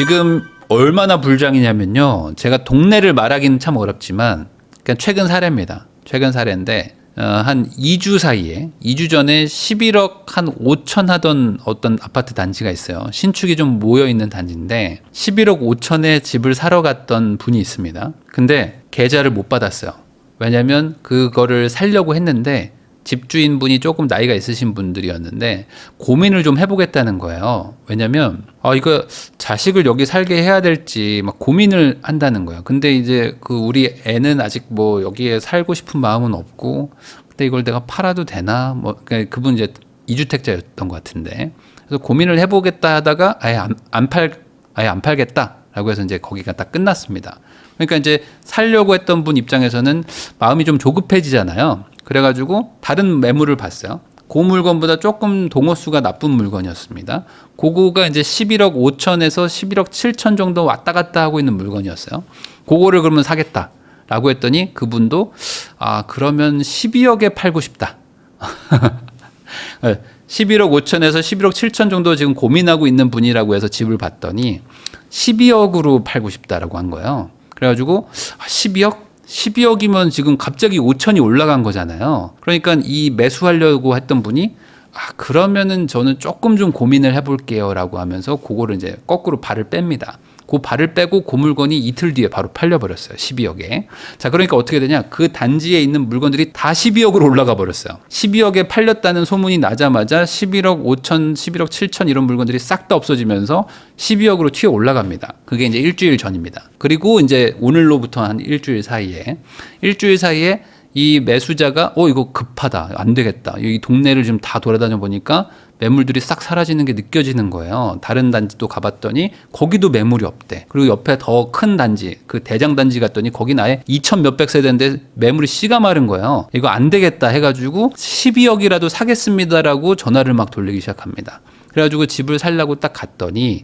지금 얼마나 불장이냐면요. 제가 동네를 말하기는 참 어렵지만 그냥 최근 사례입니다. 최근 사례인데 한 2주 사이에 2주 전에 11억 한 5천 하던 어떤 아파트 단지가 있어요. 신축이 좀 모여 있는 단지인데 11억 5천에 집을 사러 갔던 분이 있습니다. 근데 계좌를 못 받았어요. 왜냐면 그거를 살려고 했는데 집주인분이 조금 나이가 있으신 분들이었는데 고민을 좀 해보겠다는 거예요. 왜냐면 이거 자식을 여기 살게 해야 될지 막 고민을 한다는 거예요. 근데 이제 그 우리 애는 아직 뭐 여기에 살고 싶은 마음은 없고, 근데 이걸 내가 팔아도 되나? 뭐 그분 이제 2주택자였던 것 같은데, 그래서 고민을 해보겠다 하다가 아예 안 팔겠다라고 해서 이제 거기가 딱 끝났습니다. 그러니까 이제 살려고 했던 분 입장에서는 마음이 좀 조급해지잖아요. 그래가지고 다른 매물을 봤어요. 그 물건보다 조금 동호수가 나쁜 물건이었습니다. 그거가 이제 11억 5천에서 11억 7천 정도 왔다 갔다 하고 있는 물건이었어요. 그거를 그러면 사겠다라고 했더니 그분도 그러면 12억에 팔고 싶다. 11억 5천에서 11억 7천 정도 지금 고민하고 있는 분이라고 해서 집을 봤더니 12억으로 팔고 싶다라고 한 거예요. 그래가지고 12억이면 지금 갑자기 5천이 올라간 거잖아요. 그러니까 이 매수하려고 했던 분이 그러면은 저는 조금 좀 고민을 해볼게요라고 하면서 그거를 이제 거꾸로 발을 뺍니다. 그 발을 빼고 그 물건이 이틀 뒤에 바로 팔려버렸어요. 12억에. 자, 그러니까 어떻게 되냐? 그 단지에 있는 물건들이 다 12억으로 올라가 버렸어요. 12억에 팔렸다는 소문이 나자마자 11억 5천, 11억 7천 이런 물건들이 싹 다 없어지면서 12억으로 튀어 올라갑니다. 그게 이제 일주일 전입니다. 그리고 이제 오늘로부터 한 일주일 사이에 이 매수자가 이거 급하다, 안 되겠다, 이 동네를 좀 다 돌아다녀 보니까 매물들이 싹 사라지는 게 느껴지는 거예요. 다른 단지도 가봤더니 거기도 매물이 없대. 그리고 옆에 더 큰 단지, 그 대장 단지 갔더니 거기는 아예 2천 몇백 세대인데 매물이 씨가 마른 거예요. 이거 안 되겠다 해가지고 12억이라도 사겠습니다라고 전화를 막 돌리기 시작합니다. 그래가지고 집을 살려고 딱 갔더니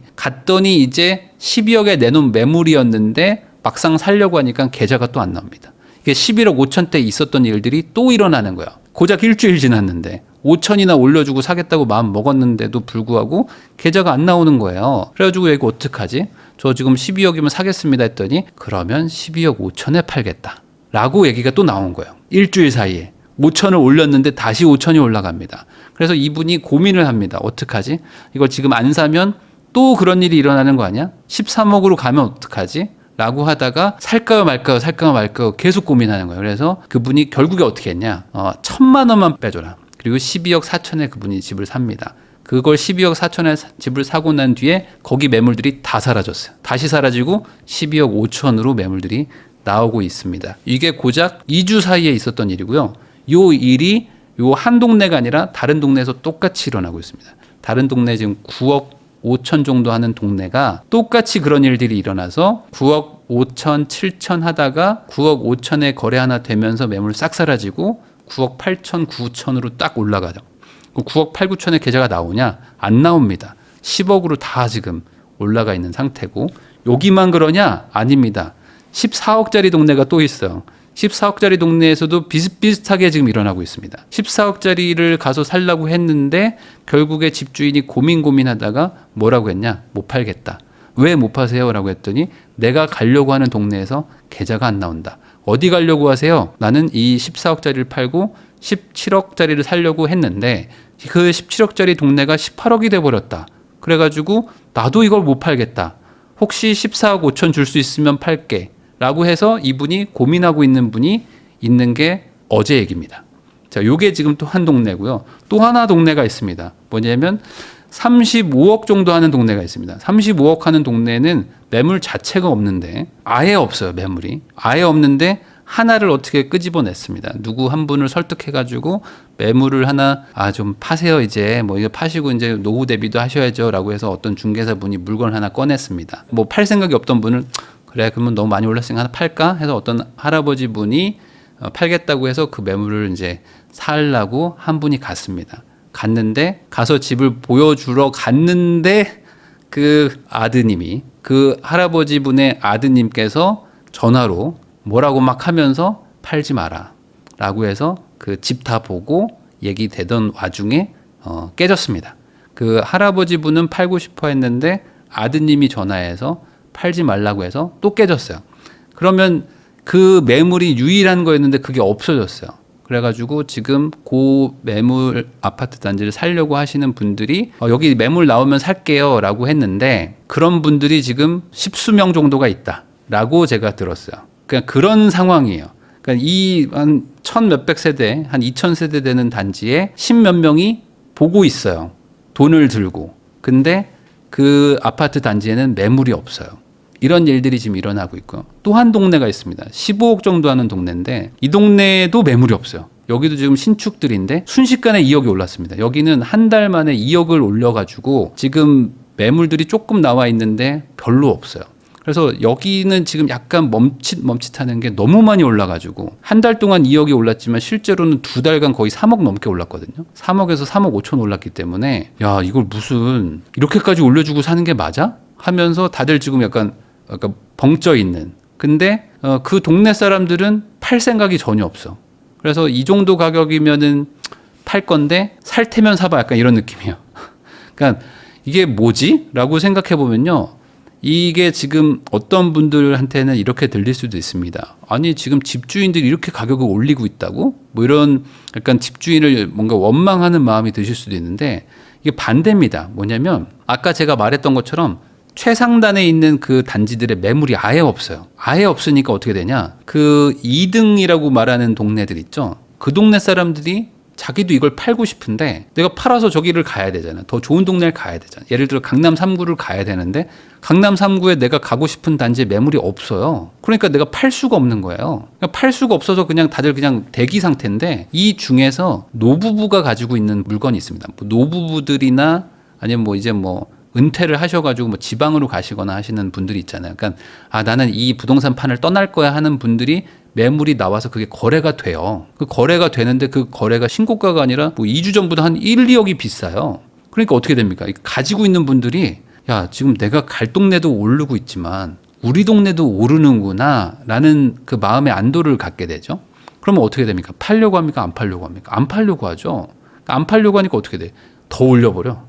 이제 12억에 내놓은 매물이었는데 막상 살려고 하니까 계좌가 또 안 나옵니다. 이게 11억 5천대 있었던 일들이 또 일어나는 거야. 고작 일주일 지났는데 5천이나 올려주고 사겠다고 마음 먹었는데도 불구하고 계좌가 안 나오는 거예요. 그래가지고 이거 어떡하지? 저 지금 12억이면 사겠습니다 했더니 그러면 12억 5천에 팔겠다 라고 얘기가 또 나온 거예요. 일주일 사이에 5천을 올렸는데 다시 5천이 올라갑니다. 그래서 이분이 고민을 합니다. 어떡하지? 이걸 지금 안 사면 또 그런 일이 일어나는 거 아니야? 13억으로 가면 어떡하지? 라고 하다가 살까요 말까요 계속 고민하는 거예요. 그래서 그분이 결국에 어떻게 했냐? 1,000만 원만 빼줘라. 그리고 12억 4천에 그분이 집을 삽니다. 그걸 12억 4천에 집을 사고 난 뒤에 거기 매물들이 다 사라졌어요. 다시 사라지고 12억 5천으로 매물들이 나오고 있습니다. 이게 고작 2주 사이에 있었던 일이고요. 요 일이 요 한 동네가 아니라 다른 동네에서 똑같이 일어나고 있습니다. 다른 동네 지금 9억 5천 정도 하는 동네가 똑같이 그런 일들이 일어나서 9억 5천, 7천 하다가 9억 5천에 거래 하나 되면서 매물 싹 사라지고 9억 8천, 9천으로 딱 올라가죠. 9억 8, 9천에 계좌가 나오냐? 안 나옵니다. 10억으로 다 지금 올라가 있는 상태고, 여기만 그러냐? 아닙니다. 14억짜리 동네가 또 있어요. 14억짜리 동네에서도 비슷비슷하게 지금 일어나고 있습니다. 14억짜리를 가서 살려고 했는데 결국에 집주인이 고민하다가 뭐라고 했냐? 못 팔겠다. 왜 못 파세요? 라고 했더니 내가 가려고 하는 동네에서 계좌가 안 나온다. 어디 가려고 하세요? 나는 이 14억짜리를 팔고 17억짜리를 살려고 했는데 그 17억짜리 동네가 18억이 돼버렸다. 그래가지고 나도 이걸 못 팔겠다. 혹시 14억 5천 줄 수 있으면 팔게. 라고 해서 이분이 고민하고 있는 분이 있는 게 어제 얘기입니다. 자, 요게 지금 또 한 동네고요. 또 하나 동네가 있습니다. 뭐냐면 35억 정도 하는 동네가 있습니다. 35억 하는 동네는 매물 자체가 없는데 아예 없어요. 매물이. 아예 없는데 하나를 어떻게 끄집어냈습니다. 누구 한 분을 설득해가지고 매물을 하나 좀 파세요 이제 뭐 이거 파시고 이제 노후 대비도 하셔야죠라고 해서 어떤 중개사 분이 물건 하나 꺼냈습니다. 뭐 팔 생각이 없던 분은 그래 그러면 너무 많이 올랐으니까 하나 팔까 해서 어떤 할아버지 분이 팔겠다고 해서 그 매물을 이제 살라고 한 분이 갔습니다. 갔는데 가서 집을 보여주러 갔는데 그 아드님이 그 할아버지 분의 아드님께서 전화로 뭐라고 막 하면서 팔지 마라 라고 해서 그 집 다 보고 얘기되던 와중에 깨졌습니다. 그 할아버지 분은 팔고 싶어 했는데 아드님이 전화해서 팔지 말라고 해서 또 깨졌어요. 그러면 그 매물이 유일한 거였는데 그게 없어졌어요. 그래가지고 지금 그 매물 아파트 단지를 살려고 하시는 분들이 여기 매물 나오면 살게요 라고 했는데 그런 분들이 지금 10수명 정도가 있다라고 제가 들었어요. 그냥 그런 상황이에요. 그러니까 이 한 1000몇백 세대, 한 2000세대 되는 단지에 10몇 명이 보고 있어요. 돈을 들고. 근데 그 아파트 단지에는 매물이 없어요. 이런 일들이 지금 일어나고 있고요. 또 한 동네가 있습니다. 15억 정도 하는 동네인데 이 동네에도 매물이 없어요. 여기도 지금 신축들인데 순식간에 2억이 올랐습니다. 여기는 한 달 만에 2억을 올려가지고 지금 매물들이 조금 나와 있는데 별로 없어요. 그래서 여기는 지금 약간 멈칫하는 게 너무 많이 올라가지고 한 달 동안 2억이 올랐지만 실제로는 2달간 거의 3억 넘게 올랐거든요. 3억에서 3억 5천 올랐기 때문에 야 이걸 무슨 이렇게까지 올려주고 사는 게 맞아? 하면서 다들 지금 약간 벙쪄 있는. 근데 그 동네 사람들은 팔 생각이 전혀 없어. 그래서 이 정도 가격이면은 팔 건데 살 테면 사봐 약간 이런 느낌이에요. 그러니까 이게 뭐지? 라고 생각해 보면요. 이게 지금 어떤 분들한테는 이렇게 들릴 수도 있습니다. 아니 지금 집주인들이 이렇게 가격을 올리고 있다고? 뭐 이런 약간 집주인을 뭔가 원망하는 마음이 드실 수도 있는데 이게 반대입니다. 뭐냐면 아까 제가 말했던 것처럼 최상단에 있는 그 단지들의 매물이 아예 없어요. 아예 없으니까 어떻게 되냐? 그 2등이라고 말하는 동네들 있죠. 그 동네 사람들이 자기도 이걸 팔고 싶은데 내가 팔아서 저기를 가야 되잖아. 더 좋은 동네를 가야 되잖아. 예를 들어 강남 3구를 가야 되는데 강남 3구에 내가 가고 싶은 단지에 매물이 없어요. 그러니까 내가 팔 수가 없는 거예요. 그러니까 팔 수가 없어서 그냥 다들 그냥 대기 상태인데 이 중에서 노부부가 가지고 있는 물건이 있습니다. 뭐 노부부들이나 아니면 뭐 이제 뭐 은퇴를 하셔가지고 뭐 지방으로 가시거나 하시는 분들이 있잖아요. 그러니까 나는 이 부동산 판을 떠날 거야 하는 분들이 매물이 나와서 그게 거래가 돼요. 그 거래가 되는데 그 거래가 신고가가 아니라 뭐 2주 전보다 한 1, 2억이 비싸요. 그러니까 어떻게 됩니까? 가지고 있는 분들이 야 지금 내가 갈 동네도 오르고 있지만 우리 동네도 오르는구나 라는 그 마음의 안도를 갖게 되죠. 그러면 어떻게 됩니까? 팔려고 합니까? 안 팔려고 합니까? 안 팔려고 하죠. 안 팔려고 하니까 어떻게 돼? 더 올려버려.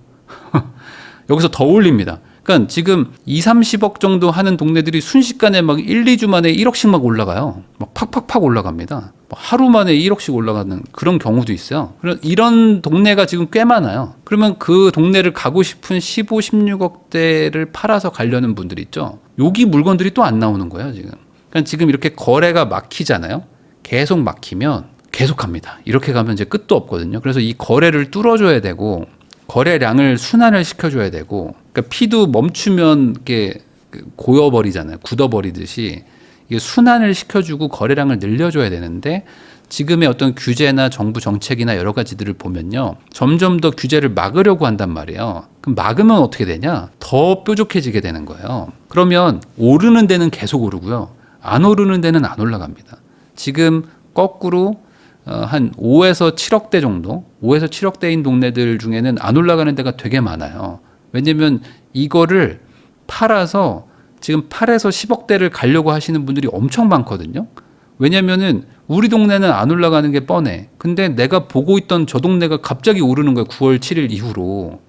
여기서 더 올립니다. 그러니까 지금 2, 30억 정도 하는 동네들이 순식간에 막 1, 2주 만에 1억씩 막 올라가요. 막 팍팍팍 올라갑니다. 하루 만에 1억씩 올라가는 그런 경우도 있어요. 이런 동네가 지금 꽤 많아요. 그러면 그 동네를 가고 싶은 15, 16억대를 팔아서 가려는 분들 있죠. 여기 물건들이 또 안 나오는 거예요, 지금. 그러니까 지금 이렇게 거래가 막히잖아요. 계속 막히면 계속 갑니다. 이렇게 가면 이제 끝도 없거든요. 그래서 이 거래를 뚫어줘야 되고 거래량을 순환을 시켜줘야 되고, 그러니까 피도 멈추면 이게 고여버리잖아요. 굳어버리듯이 이게 순환을 시켜주고 거래량을 늘려줘야 되는데 지금의 어떤 규제나 정부 정책이나 여러 가지들을 보면요, 점점 더 규제를 막으려고 한단 말이에요. 그럼 막으면 어떻게 되냐? 더 뾰족해지게 되는 거예요. 그러면 오르는 데는 계속 오르고요, 안 오르는 데는 안 올라갑니다. 지금 거꾸로 한 5에서 7억대 정도, 5에서 7억대인 동네들 중에는 안 올라가는 데가 되게 많아요. 왜냐면 이거를 팔아서 지금 8에서 10억대를 가려고 하시는 분들이 엄청 많거든요. 왜냐면은 우리 동네는 안 올라가는 게 뻔해. 근데 내가 보고 있던 저 동네가 갑자기 오르는 거야. 9월 7일 이후로.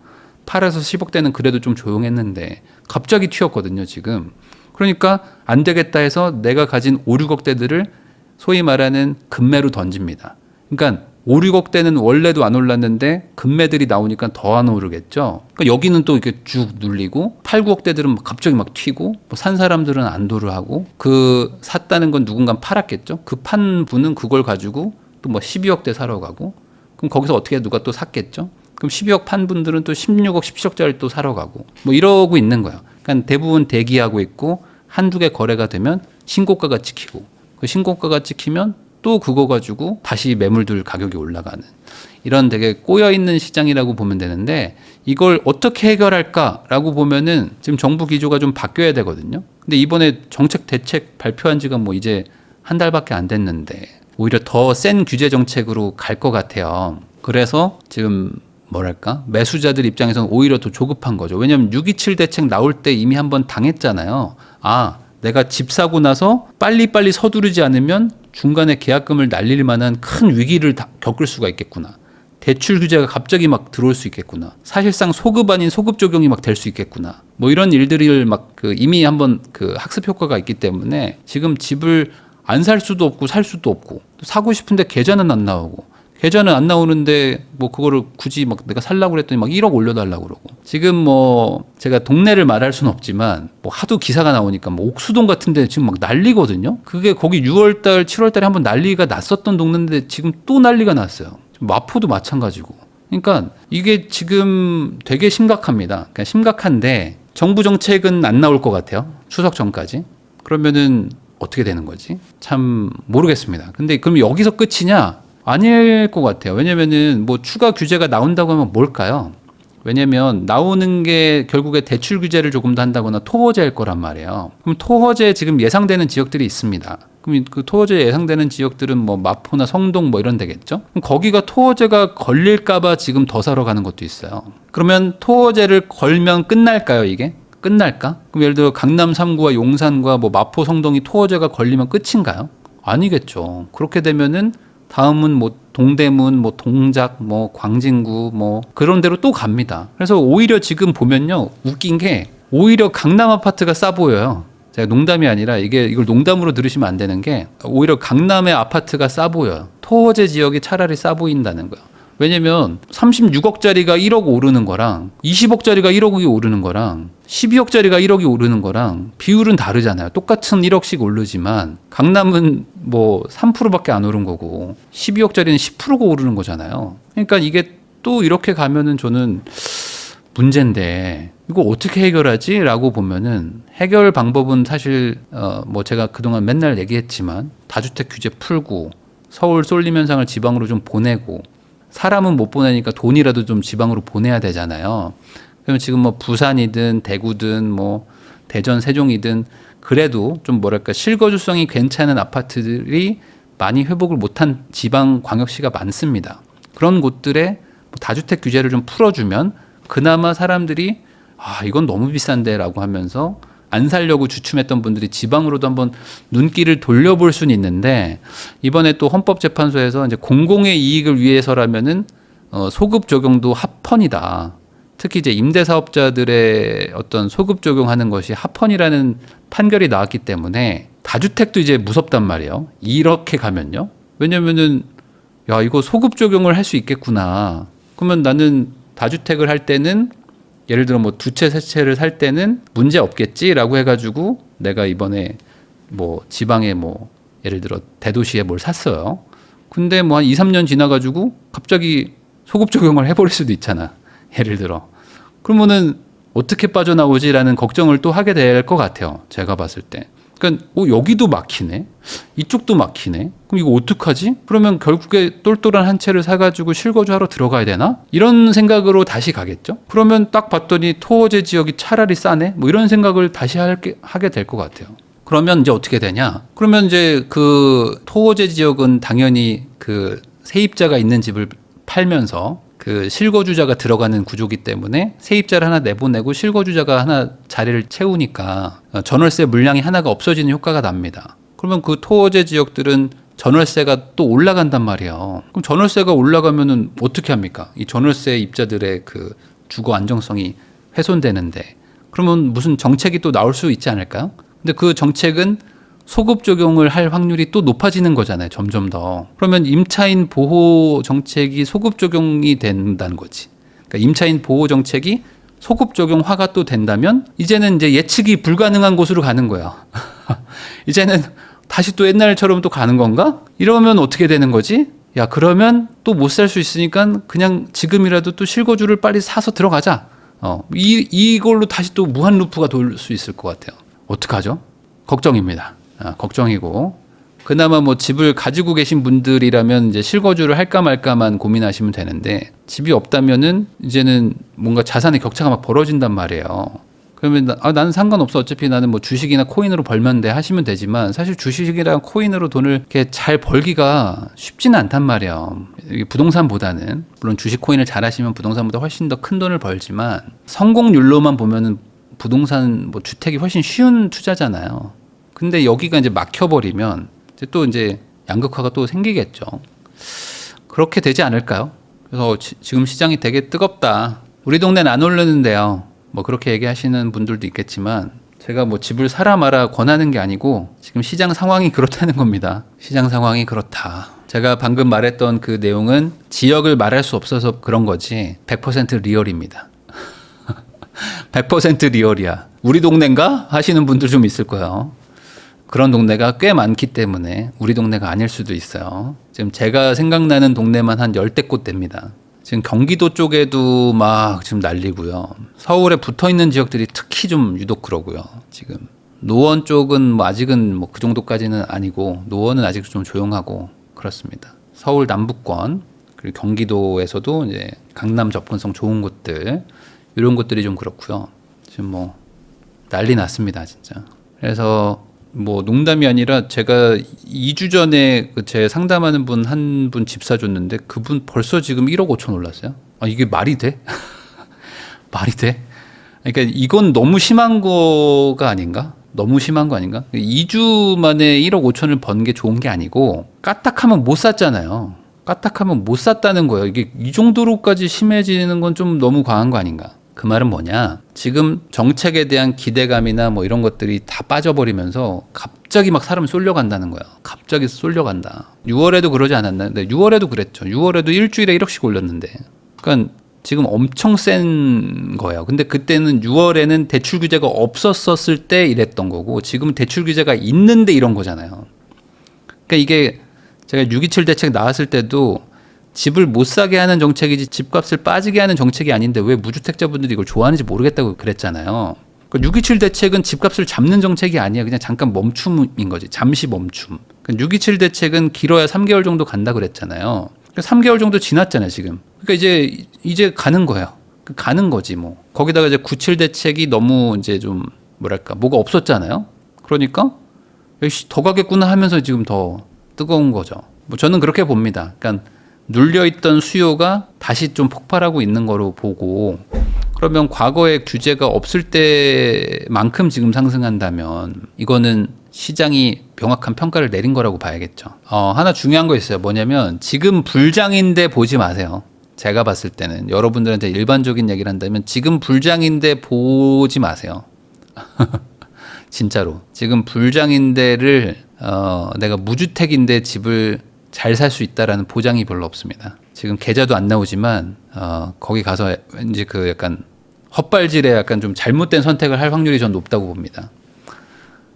8에서 10억대는 그래도 좀 조용했는데 갑자기 튀었거든요, 지금. 그러니까 안 되겠다 해서 내가 가진 5, 6억대들을 소위 말하는 금매로 던집니다. 그러니까 5, 6억대는 원래도 안 올랐는데 금매들이 나오니까 더 안 오르겠죠. 그러니까 여기는 또 이렇게 쭉 눌리고 8, 9억대들은 갑자기 막 튀고 뭐 산 사람들은 안도를 하고 그 샀다는 건 누군가 팔았겠죠. 그 판 분은 그걸 가지고 또 뭐 12억대 사러 가고 그럼 거기서 어떻게 누가 또 샀겠죠. 그럼 12억 판 분들은 또 16억, 17억짜리 또 사러 가고 뭐 이러고 있는 거예요. 그러니까 대부분 대기하고 있고 한두 개 거래가 되면 신고가가 찍히고 그 신고가가 찍히면 또 그거 가지고 다시 매물들 가격이 올라가는 이런 되게 꼬여있는 시장이라고 보면 되는데 이걸 어떻게 해결할까라고 보면은 지금 정부 기조가 좀 바뀌어야 되거든요. 근데 이번에 정책 대책 발표한 지가 뭐 이제 한 달밖에 안 됐는데 오히려 더 센 규제 정책으로 갈 것 같아요. 그래서 지금 뭐랄까 매수자들 입장에서는 오히려 더 조급한 거죠. 왜냐하면 6.27 대책 나올 때 이미 한번 당했잖아요. 내가 집 사고 나서 빨리빨리 서두르지 않으면 중간에 계약금을 날릴 만한 큰 위기를 겪을 수가 있겠구나. 대출 규제가 갑자기 막 들어올 수 있겠구나. 사실상 소급 아닌 소급 적용이 막 될 수 있겠구나. 뭐 이런 일들을 막 그 이미 한번 그 학습 효과가 있기 때문에 지금 집을 안 살 수도 없고 살 수도 없고 사고 싶은데 계좌는 안 나오고 계좌는 안 나오는데 뭐 그거를 굳이 막 내가 살라고 그랬더니 막 1억 올려달라고 그러고 지금 뭐 제가 동네를 말할 수는 없지만 뭐 하도 기사가 나오니까 뭐 옥수동 같은데 지금 막 난리거든요. 그게 거기 6월달 7월달에 한번 난리가 났었던 동네인데 지금 또 난리가 났어요. 마포도 마찬가지고. 그러니까 이게 지금 되게 심각합니다. 그러니까 심각한데 정부 정책은 안 나올 것 같아요. 추석 전까지. 그러면은 어떻게 되는 거지? 참 모르겠습니다. 근데 그럼 여기서 끝이냐? 아닐 것 같아요. 왜냐면은 뭐 추가 규제가 나온다고 하면 뭘까요? 왜냐면 나오는 게 결국에 대출 규제를 조금 더 한다거나 토호제일 거란 말이에요. 그럼 토호제 지금 예상되는 지역들이 있습니다. 그럼 그 토호제 예상되는 지역들은 뭐 마포나 성동 뭐 이런 데겠죠? 그럼 거기가 토호제가 걸릴까봐 지금 더 사러 가는 것도 있어요. 그러면 토호제를 걸면 끝날까요, 이게? 끝날까? 그럼 예를 들어 강남 3구와 용산과 뭐 마포 성동이 토호제가 걸리면 끝인가요? 아니겠죠. 그렇게 되면은 다음은 뭐 동대문, 뭐 동작, 뭐 광진구 뭐 그런 데로 또 갑니다. 그래서 오히려 지금 보면요. 웃긴 게 오히려 강남 아파트가 싸 보여요. 제가 농담이 아니라 이걸 농담으로 들으시면 안 되는 게 오히려 강남의 아파트가 싸 보여요. 토호제 지역이 차라리 싸 보인다는 거예요. 왜냐면 36억짜리가 1억 오르는 거랑 20억짜리가 1억이 오르는 거랑 12억짜리가 1억이 오르는 거랑 비율은 다르잖아요. 똑같은 1억씩 오르지만 강남은 뭐 3%밖에 안 오른 거고 12억짜리는 10%가 오르는 거잖아요. 그러니까 이게 또 이렇게 가면은 저는 문제인데 이거 어떻게 해결하지? 라고 보면은 해결 방법은 사실 뭐 제가 그동안 맨날 얘기했지만 다주택 규제 풀고 서울 쏠림 현상을 지방으로 좀 보내고 사람은 못 보내니까 돈이라도 좀 지방으로 보내야 되잖아요. 그러면 지금 뭐 부산이든 대구든 뭐 대전 세종이든 그래도 좀 뭐랄까 실거주성이 괜찮은 아파트들이 많이 회복을 못한 지방 광역시가 많습니다. 그런 곳들에 뭐 다주택 규제를 좀 풀어주면 그나마 사람들이 아 이건 너무 비싼데라고 하면서 안 살려고 주춤했던 분들이 지방으로도 한번 눈길을 돌려볼 수는 있는데 이번에 또 헌법재판소에서 이제 공공의 이익을 위해서라면은 소급 적용도 합헌이다. 특히 이제 임대사업자들의 어떤 소급 적용하는 것이 합헌이라는 판결이 나왔기 때문에 다주택도 이제 무섭단 말이에요. 이렇게 가면요. 왜냐면은 야 이거 소급 적용을 할 수 있겠구나. 그러면 나는 다주택을 할 때는 예를 들어 뭐 두 채, 세 채를 살 때는 문제 없겠지라고 해가지고 내가 이번에 뭐 지방에 뭐 예를 들어 대도시에 뭘 샀어요. 근데 뭐 한 2, 3년 지나가지고 갑자기 소급 적용을 해버릴 수도 있잖아. 예를 들어. 그러면은 어떻게 빠져나오지라는 걱정을 또 하게 될 것 같아요. 제가 봤을 때. 그러니까 여기도 막히네. 이쪽도 막히네. 그럼 이거 어떡하지? 그러면 결국에 똘똘한 한 채를 사가지고 실거주하러 들어가야 되나? 이런 생각으로 다시 가겠죠. 그러면 딱 봤더니 토호제 지역이 차라리 싸네. 뭐 이런 생각을 다시 하게 될 것 같아요. 그러면 이제 어떻게 되냐? 그러면 이제 그 토호제 지역은 당연히 그 세입자가 있는 집을 팔면서 그 실거주자가 들어가는 구조기 때문에 세입자를 하나 내보내고 실거주자가 하나 자리를 채우니까 전월세 물량이 하나가 없어지는 효과가 납니다. 그러면 그 토호제 지역들은 전월세가 또 올라간단 말이에요. 그럼 전월세가 올라가면은 어떻게 합니까? 이 전월세 입자들의 그 주거 안정성이 훼손되는데 그러면 무슨 정책이 또 나올 수 있지 않을까요? 근데 그 정책은 소급 적용을 할 확률이 또 높아지는 거잖아요. 점점 더. 그러면 임차인 보호 정책이 소급 적용이 된다는 거지. 그러니까 임차인 보호 정책이 소급 적용화가 또 된다면 이제는 이제 예측이 불가능한 곳으로 가는 거야. 이제는 다시 또 옛날처럼 또 가는 건가? 이러면 어떻게 되는 거지? 야, 그러면 또 못 살 수 있으니까 그냥 지금이라도 또 실거주를 빨리 사서 들어가자. 이걸로 다시 또 무한 루프가 돌 수 있을 것 같아요. 어떡하죠? 걱정입니다. 걱정이고 그나마 뭐 집을 가지고 계신 분들이라면 이제 실거주를 할까 말까만 고민하시면 되는데 집이 없다면은 이제는 뭔가 자산의 격차가 막 벌어진단 말이에요. 그러면 나는 상관없어 어차피 나는 뭐 주식이나 코인으로 벌면 돼 하시면 되지만 사실 주식이랑 코인으로 돈을 이렇게 잘 벌기가 쉽지는 않단 말이에요. 부동산보다는 물론 주식 코인을 잘 하시면 부동산보다 훨씬 더 큰 돈을 벌지만 성공률로만 보면은 부동산 뭐 주택이 훨씬 쉬운 투자잖아요. 근데 여기가 이제 막혀버리면 이제 또 이제 양극화가 또 생기겠죠. 그렇게 되지 않을까요? 그래서 지금 시장이 되게 뜨겁다. 우리 동네는 안 오르는데요. 뭐 그렇게 얘기하시는 분들도 있겠지만 제가 뭐 집을 사라 마라 권하는 게 아니고 지금 시장 상황이 그렇다는 겁니다. 시장 상황이 그렇다. 제가 방금 말했던 그 내용은 지역을 말할 수 없어서 그런 거지 100% 리얼입니다. 100% 리얼이야. 우리 동네인가? 하시는 분들 좀 있을 거예요. 그런 동네가 꽤 많기 때문에 우리 동네가 아닐 수도 있어요. 지금 제가 생각나는 동네만 한 10대꽃 됩니다. 지금 경기도 쪽에도 막 지금 난리고요. 서울에 붙어 있는 지역들이 특히 좀 유독 그러고요. 지금 노원 쪽은 뭐 아직은 뭐 그 정도까지는 아니고 노원은 아직 좀 조용하고 그렇습니다. 서울 남부권 그리고 경기도에서도 이제 강남 접근성 좋은 곳들 이런 곳들이 좀 그렇고요. 지금 뭐 난리 났습니다, 진짜. 그래서 뭐 농담이 아니라 제가 2주 전에 제 상담하는 분 한 분 집 사줬는데 그분 벌써 지금 1억 5천 올랐어요. 아, 이게 말이 돼? 말이 돼? 그러니까 이건 너무 심한 거가 아닌가? 너무 심한 거 아닌가? 2주 만에 1억 5천을 번 게 좋은 게 아니고 까딱하면 못 샀잖아요. 까딱하면 못 샀다는 거예요. 이게 이 정도로까지 심해지는 건 좀 너무 과한 거 아닌가? 그 말은 뭐냐? 지금 정책에 대한 기대감이나 뭐 이런 것들이 다 빠져버리면서 갑자기 막 사람을 쏠려간다는 거야. 갑자기 쏠려간다. 6월에도 그러지 않았나? 근데 6월에도 그랬죠. 6월에도 일주일에 1억씩 올렸는데. 그러니까 지금 엄청 센 거예요. 근데 그때는 6월에는 대출 규제가 없었을 때 이랬던 거고 지금 대출 규제가 있는데 이런 거잖아요. 그러니까 이게 제가 6.27 대책 나왔을 때도 집을 못 사게 하는 정책이지 집값을 빠지게 하는 정책이 아닌데 왜 무주택자분들이 이걸 좋아하는지 모르겠다고 그랬잖아요. 그러니까 6.27 대책은 집값을 잡는 정책이 아니야. 그냥 잠깐 멈춤인 거지. 잠시 멈춤. 그러니까 6.27 대책은 길어야 3개월 정도 간다 그랬잖아요. 그러니까 3개월 정도 지났잖아요, 지금. 그러니까 이제 가는 거예요. 가는 거지 뭐. 거기다가 이제 9.7 대책이 너무 이제 좀 뭐랄까 뭐가 없었잖아요. 그러니까 더 가겠구나 하면서 지금 더 뜨거운 거죠. 뭐 저는 그렇게 봅니다. 그러니까 눌려있던 수요가 다시 좀 폭발하고 있는 거로 보고 그러면 과거에 규제가 없을 때만큼 지금 상승한다면 이거는 시장이 명확한 평가를 내린 거라고 봐야겠죠. 하나 중요한 거 있어요. 뭐냐면 지금 불장인데 보지 마세요. 제가 봤을 때는 여러분들한테 일반적인 얘기를 한다면 지금 불장인데 보지 마세요. 진짜로 지금 불장인데를 내가 무주택인데 집을 잘 살 수 있다라는 보장이 별로 없습니다. 지금 계좌도 안 나오지만 거기 가서 왠지 그 약간 헛발질에 약간 좀 잘못된 선택을 할 확률이 전 높다고 봅니다.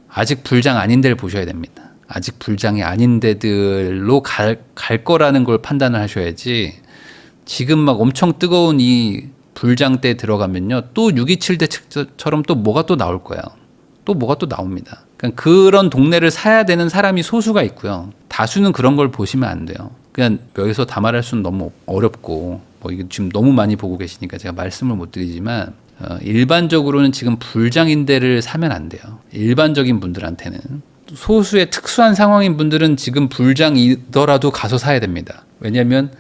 아직 불장 아닌 데를 보셔야 됩니다. 아직 불장이 아닌 데들로 갈 거라는 걸 판단을 하셔야지 지금 막 엄청 뜨거운 이 불장 때 들어가면요 또 6.27 대책처럼 또 뭐가 또 나올 거예요. 또 뭐가 또 나옵니다. 그러니까 그런 동네를 사야 되는 사람이 소수가 있고요. 다수는 그런 걸 보시면 안 돼요. 그냥 여기서 다 말할 수는 너무 어렵고 뭐 이게 지금 너무 많이 보고 계시니까 제가 말씀을 못 드리지만 일반적으로는 지금 불장인데를 사면 안 돼요. 일반적인 분들한테는. 소수의 특수한 상황인 분들은 지금 불장이더라도 가서 사야 됩니다. 왜냐하면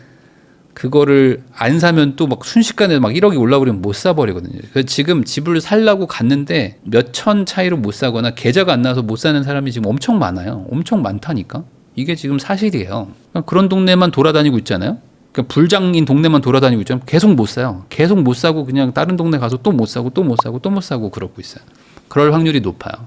그거를 안 사면 또 막 순식간에 막 1억이 올라버리면 못 사버리거든요. 그래서 지금 집을 살려고 갔는데 몇천 차이로 못 사거나 계좌가 안 나와서 못 사는 사람이 지금 엄청 많아요. 엄청 많다니까. 이게 지금 사실이에요. 그런 동네만 돌아다니고 있잖아요. 그러니까 불장인 동네만 돌아다니고 있잖아요. 계속 못 사요. 계속 못 사고 그냥 다른 동네 가서 또 못 사고 또 못 사고 또 못 사고 그러고 있어요. 그럴 확률이 높아요.